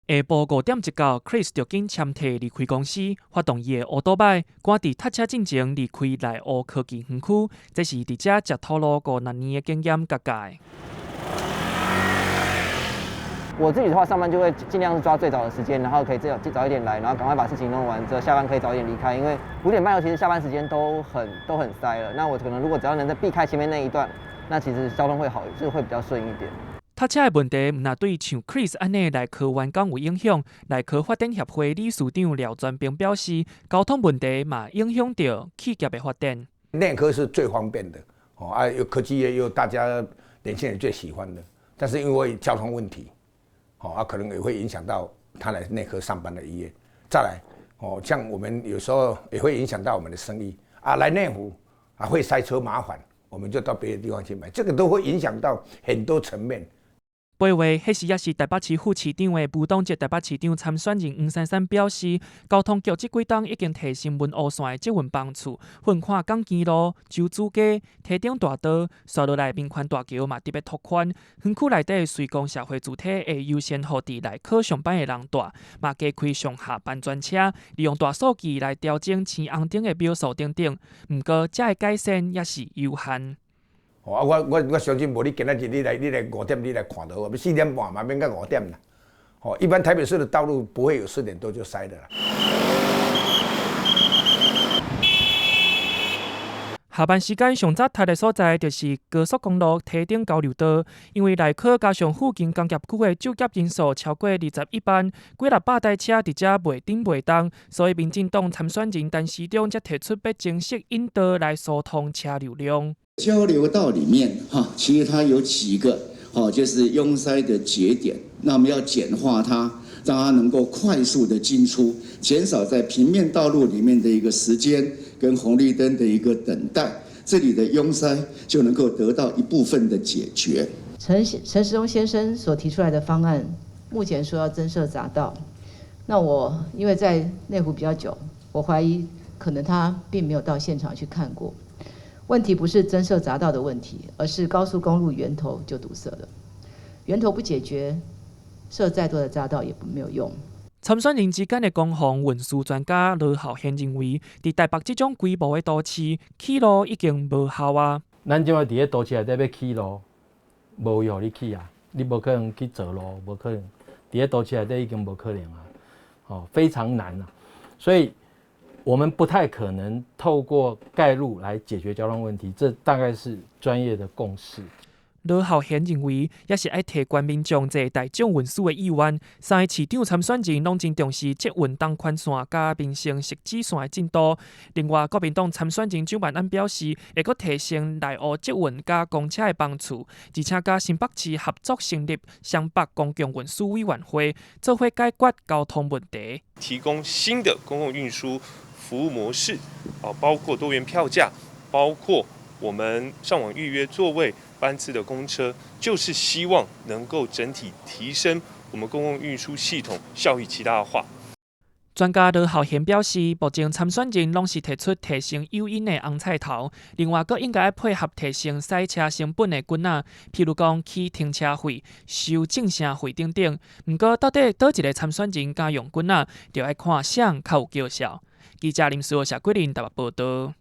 下晡5點一到 ，Chris 就緊簽提離開公司，發動伊的烏多擺，趕佇讀車進前離開內湖科技園區。這是佇遮才透露5年的經驗甲解。我自己的话，上班就会尽量是抓最早的时间，然后可以早一点来，然后赶快把事情弄完，之后下班可以早一点離開。因為5點半後其實下班時間都很塞了。那我可能如果只要能再避開前面那一段，那其實交通會好，就會比較順一點。讀車的問題唔若對像 Chris 安尼內科員工有影響。內科發展協會理事長廖傳兵表示，交通問題嘛影響到企業的發展。內科是最方便的，有科技業又大家年輕人最喜歡的，但是因為交通問題，可能也會影響到他來內科上班的意願。再來，像我們有時候也會影響到我們的生意來內湖會塞車麻煩，我們就到別的地方去買，這個都會影響到很多層面。8月，迄時也是台北市副市長的吳東哲台北市長參選人黃珊珊表示，交通局這幾天已經提升文湖線的捷運班次，分看港基路、洲子街、堤頂大道，刷落來民權大橋嘛特別拓寬。園區內底隨公社會主體會優先予佇內科上班的人帶，嘛加開上下班專車，利用大數據來調整青紅燈的秒數等等。不過，這個改善也是有限。我相信無你今仔日你來5點你來看到，我們4點半嘛免到5點啦。一般台北市的道路不會有4點多就塞的啦。下班時間上早塞的所在就是高速公路堤頂交流道，因為內科加上附近工業區的就業人數超過21萬，幾600台車佇遮袂頂袂當，所以民進黨參選人陳時中才提出要正式引導來疏通車流量。交流道裡面其實它有幾個就是擁塞的節點，那我們要簡化它，讓它能夠快速的進出，減少在平面道路裡面的一個時間跟紅綠燈的一個等待，這裡的擁塞就能夠得到一部分的解決。陳時中先生所提出來的方案，目前說要增設匝道，那我因為在內湖比較久，我懷疑可能他並沒有到現場去看過。問題不是增設匝道的問題，而是高速公路源頭就堵塞了。源頭不解決，設再多的匝道也沒有用。參選人之間的公項運輸專家羅浩賢認為，在台北這種規模的都市，起路已經無效啊。咱即擺佇咧都市內底要起路，無予你起啊，你無可能去造路，無可能。佇咧都市內底已經無可能啊，非常難啊，所以。我們不太可能透過蓋路來解決交通問題，這大概是專業的共識。羅浩賢認為，也是愛提關民眾坐大眾運輸的意願。三個市長參選人攏真重視捷運東環線加民生汐止線的進度。另外，國民黨參選人蔣萬安表示，會閣提升內湖捷運加公車的班次，而且甲新北市合作成立雙北公共運輸委員會，做伙解決交通問題，提供新的公共運輸服務模式，包括多元票價，包括我們上網預約座位班次的公車，就是希望能夠整體提升我們公共運輸系統效益極大化。專家羅浩賢表示，目前參選人攏是提出提升誘因的紅菜頭，另外閣應該配合提升塞車成本的棍仔，譬如講起停車費、收正聲費等等。不過，到底倒一個參選人敢用棍仔，就要看誰較有叫效。記者林書豪、謝桂林台北報道。